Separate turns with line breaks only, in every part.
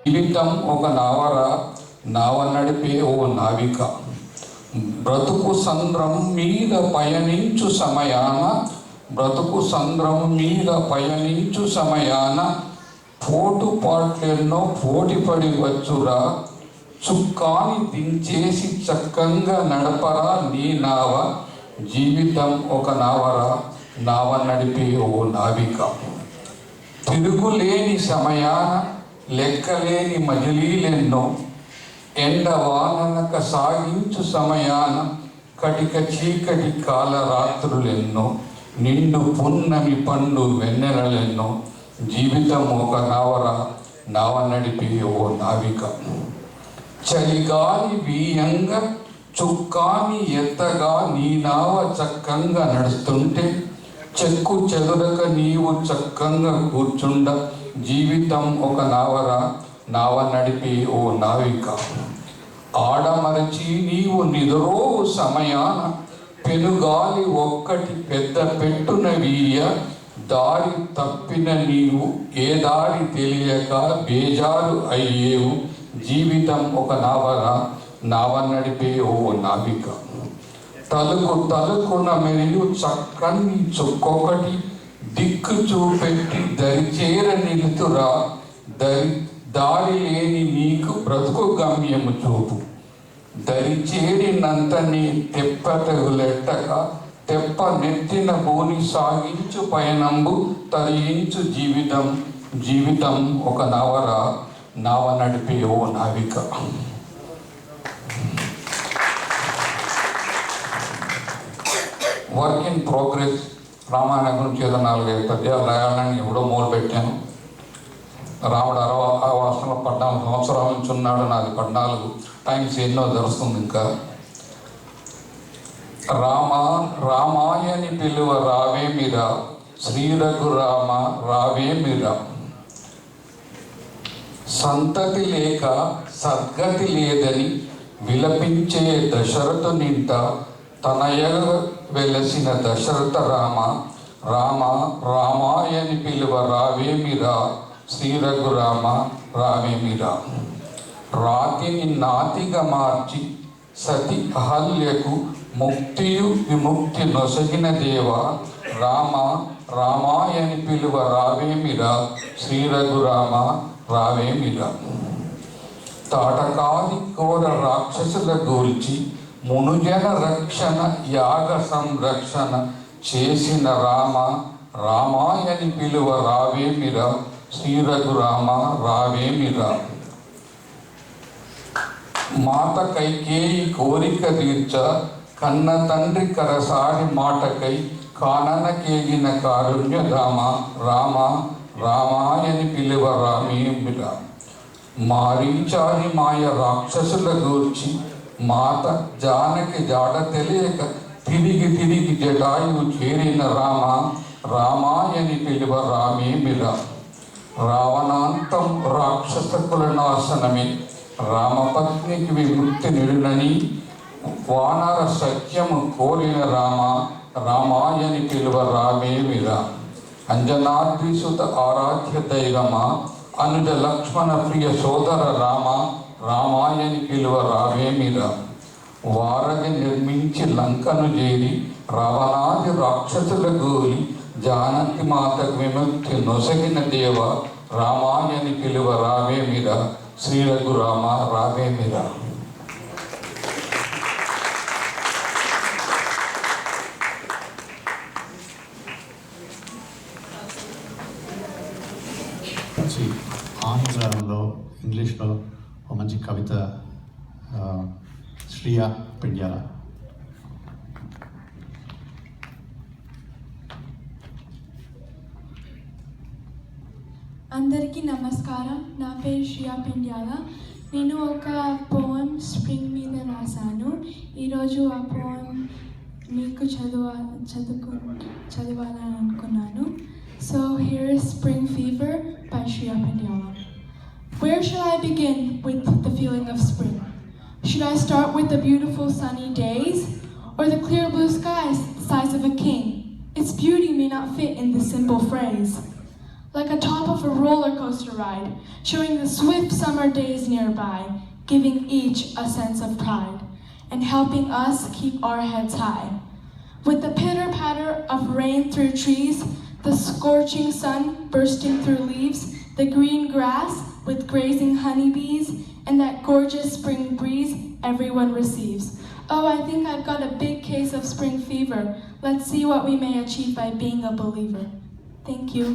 జీవితం ఒక నావరా, నావ నడిపే ఓ నావిక. బ్రతుకు సంద్రం మీద పయనించు సమయాన, బ్రతుకు సంద్రం మీద పయనించు సమయాన పోటుపాట్లెన్నో పోటీపడి వచ్చురా. చుక్కాని దించేసి చక్కంగా నడపరా నీ నావ. జీవితం ఒక నావరా, నావ నడిపే ఓ నావిక. తిరుగులేని సమయాన లెక్కలేని మజిలీలెన్నో, ఎండవాననక సాగించు సమయాన కటిక చీకటి కాల రాత్రులెన్నో, నిండు పున్నమి పండు వెన్నెలలెన్నో. జీవితం ఒక నావరా, నావ నడిపే ఓ నావిక. చలిగాలి వీయంగా చుక్కాని ఎత్తగా నీ నావ చక్కంగా నడుస్తుంటే, చెక్కు చెదురక నీవు చక్కంగా కూర్చుండ. జీవితం ఒక నావరా, నావ నడిపే ఓ నావిక. ఆడమరచి నీవు నిద్రోవు సమయాన పెనుగాలి ఒక్కటి పెద్ద పెట్టున వీయ. దారి తప్పిన నీవు ఏ దారి తెలియక బేజారు అయ్యేవు. జీవితం ఒక నావరా, నావ నడిపే ఓ నావిక. తలుకు తలుకున మెరియు చక్కని చుక్కొకటి దిక్కు చూపెట్టి దరిచేర నిలుతురా. దారి లేని నీకు బ్రతుకు గమ్యము చూపు. దరిచేరినంతని తెప్పతగులెట్టక తెప్ప నెత్తిన బోని సాగించు పయనంబు తరించు జీవితం. జీవితం ఒక నావరా, నావ నడిపే ఓ నావిక. Work in progress. రామాయణం గురించి ఏదో 4-5 పద్యాలు రాయాలని ఎప్పుడో మొదలుపెట్టాను. రాముడు 60 14 సంవత్సరాల నుంచి ఉన్నాడు. నాది 14 టైమ్స్ ఎన్నో జరుస్తుంది. ఇంకా రామాయని పిలువ రావేమిరా, శ్రీరఘురామ రావేమిరా. సంతతి లేక సద్గతి లేదని విలపించే దశరథు నింట తనయగ వెలసిన దశరథ రామ. రామాయని పిలువ రావేమిరా, శ్రీరఘురామ రావేమిరా. రాతిని నాతిగా మార్చి సతి అహల్యకు ముక్తియు విముక్తి నొసగిన దేవ. రామాయని పిలువ రావేమిరా, శ్రీరఘురామ రావేమిరా. తాటకాది కోర రాక్షసుల గూల్చి మునుజన రక్షణ యాగ సంరక్షణ చేసిన రామాయని పిలువ రావేమిరా, శ్రీరఘురామ రావేమిరా. మాత కైకేయి కోరిక తీర్చ కన్న తండ్రి కరసారి మాటకై కాననకేగిన కారుణ్యధామ. రామాయని పిలువ రావేమిరా. మారీచారి మాయ రాక్షసుల గూర్చి మాత జానకి జాడ తెలియక తిరిగి జటాయువు చేరిన రామాయని పిలువ రావేమిరా. రావణాంతం రాక్షసకుల నాశనమే రామపత్నికి విముక్తి నిడునని వానర సత్యము కోరిన రామాయని పిలువ రావేమిరా. అంజనాద్రిసుత ఆరాధ్య దైవమా, అనుజ లక్ష్మణ ప్రియ సోదర రామాయని పిలువ రావేమిరా. వారధి నిర్మించి లంకను చేరి రావణాది రాక్షసుల గోలి జానకి మాతకు విముక్తి నొసగిన దేవ. రామాయని పిలువ రావేమిరా, శ్రీరఘురామ రావేమిరా.
ఆంధ్రలో ఇంగ్లీష్లో ఒక మంచి కవిత శ్రియా పెండ్యాల.
అందరికీ నమస్కారం. నా పేరు శ్రియా పెండ్యాల. నేను ఒక పోయం స్ప్రింగ్ మీద రాశాను. ఈరోజు ఆ పోయం మీకు చదవాలని అనుకున్నాను. So here is Spring Fever by Shriya Pendyala. Where shall I begin with the feeling of spring? Should I start with the beautiful sunny days or the clear blue skies the size of a king? Its beauty may not fit in this simple phrase. like a top of a roller coaster ride, showing the swift summer days nearby, giving each a sense of pride, and helping us keep our heads high. With the pitter-patter of rain through trees, the scorching sun bursting through leaves, the green grass with grazing honeybees, and that gorgeous spring breeze everyone receives. Oh, I think I've got a big case of spring fever. Let's see what we may achieve by being a believer. Thank you.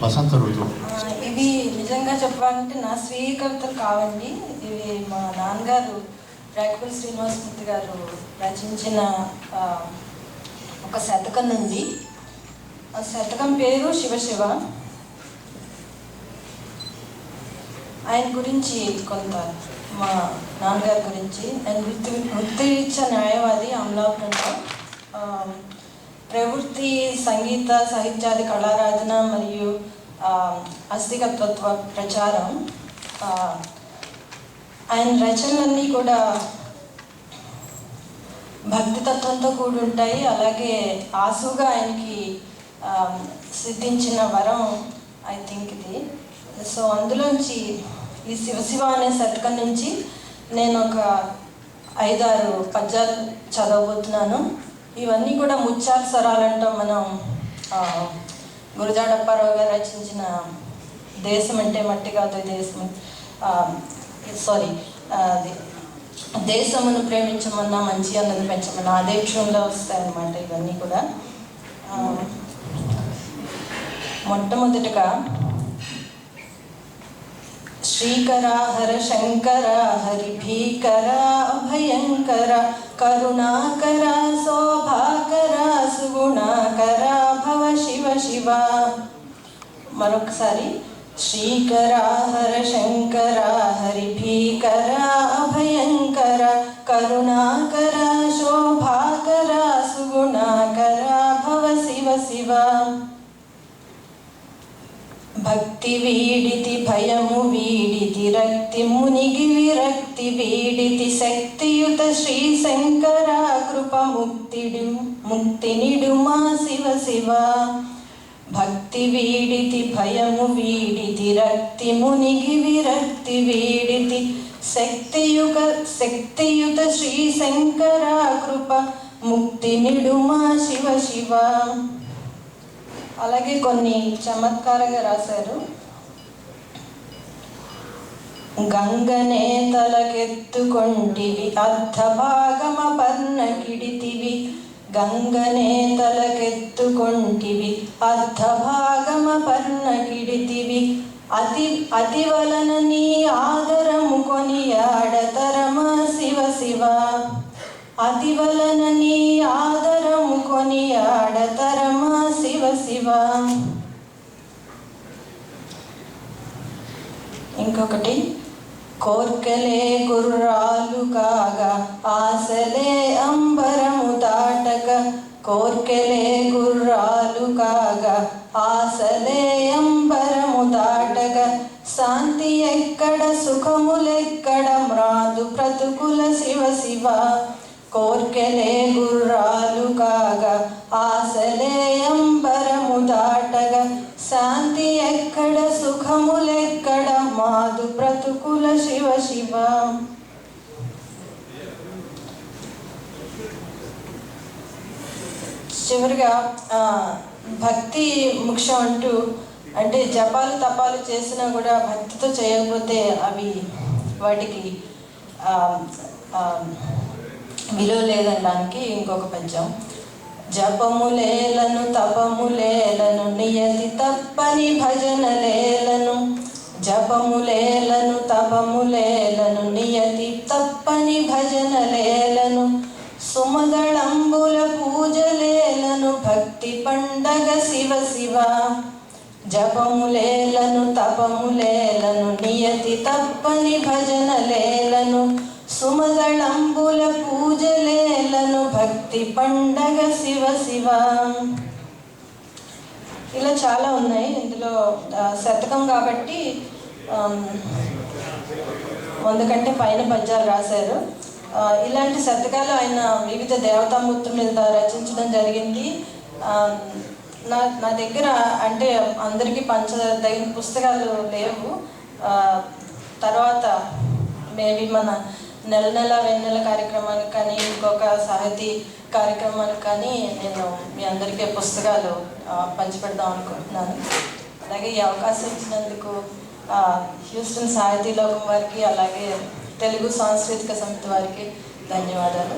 వసంత ఋతువు.
ఇవి నిజంగా చెప్పాలంటే నా స్వీయ కవితలు కావండి. ఇవి మా నాన్నగారు రాయకపల్లి శ్రీనివాసమూర్తి గారు రచించిన ఒక శతకం నుండి. ఆ శతకం పేరు శివశివ. ఆయన గురించి కొంత, మా నాన్నగారి గురించి. ఆయన వృత్తిరీత్యా న్యాయవాది అమలాపురంలో. ప్రవృత్తి సంగీత సాహిత్యాది కళారాధన మరియు అస్థికతత్వ ప్రచారం. ఆయన రచనలన్నీ కూడా భక్తితత్వంతో కూడి ఉంటాయి. అలాగే ఆసుగా ఆయనకి సిద్ధించిన వరం ఐ థింక్ ఇది. సో అందులోంచి ఈ శివశివ అనే శతకం నుంచి నేను ఒక 5-6 పద్యాలు చదవబోతున్నాను. ఇవన్నీ కూడా ముత్యాల స్వరాలు అంటాం మనం. గురజాడప్పారావు గారు రచించిన దేశం అంటే మట్టి కాదు దేశం, అది దేశమును ప్రేమించమన్నా మంచి అన్నది పెంచమన్నా అదే విషయంలో వస్తాయన్నమాట ఇవన్నీ కూడా. మొట్టమొదటిగా శ్రీకర హర శంకర హరి భీకర అభయంకర కరుణాకర శోభాకర సుగుణాకర భవ శివ శివ. మరొకసారి శ్రీకర హర శంకర హరి భీకర అభయంకర కరుణాకర శోభాకర సుగుణాకర భవ శివ శివ. భక్తి వీడితి భయము వీడితి రక్తి మునిగి విరక్తి వీడితి శక్తియుత శ్రీ శంకర కృప ముక్తి నిడుమా శివ శివ. భక్తి వీడితి భయము వీడితి రక్తి మునిగి విరక్తి వీడితి శక్తియుత శ్రీ శంకర కృప ముక్తి నిడుమా శివ శివ. అలాగే కొన్ని చమత్కారంగా రాశారు. గంగనే తలకెత్తుకొంటివి అర్ధభాగమ పర్ణ కిడితివి గంగనే తలకెత్తుకొంటివి అర్ధభాగమ పర్ణ కిడితివి అతి వలన నీ ఆదరము కొనియాడతరమా శివ శివ. అతి వలన నీ ఆదరము కొనియాడతరమా శివ శివ. ఇంకొకటి కోర్కెలే గుర్రాలు కాగా ఆశలే అంబరము దాటక కోర్కెలే గుర్రాలు కాగా ఆశలే అంబరము దాటక శాంతి ఎక్కడ సుఖములెక్కడ మ్రాదు బ్రతుకుల శివ శివ. కోర్కెలే గుర్రాలు కాగా ఆశలే అంబరము దాటగా శాంతి ఎక్కడ సుఖములెక్కడ మాదు బ్రతుకుల శివ శివ. చివరిగా భక్తి ముఖ్యం అంటూ, అంటే జపాలు తపాలు చేసినా కూడా భక్తితో చేయకపోతే అవి వాటికి విలువ లేదనడానికి ఇంకొక పద్యం. జపములేలను తపములేలను నియతి తప్పని భజనలేలను జపములేలను తపములేలను నియతి తప్పని భజనలేలను సుమదళంబుల పూజలేలను భక్తి పండగ శివ శివ. జపములేలను తపములేలను నియతి తప్పని భజనలేలను సుమదళంబుల పూజలేలను భక్తి పండగ శివ శివ. ఇలా చాలా ఉన్నాయి. ఇందులో శతకం కాబట్టి 100 కంటే పైన పద్యాలు రాశారు. ఇలాంటి శతకాలు ఆయన వివిధ దేవతామూర్తుల మీద రచించడం జరిగింది. నా దగ్గర అంటే అందరికీ పంచదగిన పుస్తకాలు లేవు. తర్వాత మేబీ మన నెల వెన్నెల కార్యక్రమానికి కానీ ఇంకొక సాహితీ కార్యక్రమానికి కానీ నేను మీ అందరికీ పుస్తకాలు పంచిపెడదాం అనుకుంటున్నాను. అలాగే ఈ అవకాశం ఇచ్చినందుకు హ్యూస్టన్ సాహితీ లోకం వారికి అలాగే తెలుగు సాంస్కృతిక సమితి వారికి ధన్యవాదాలు.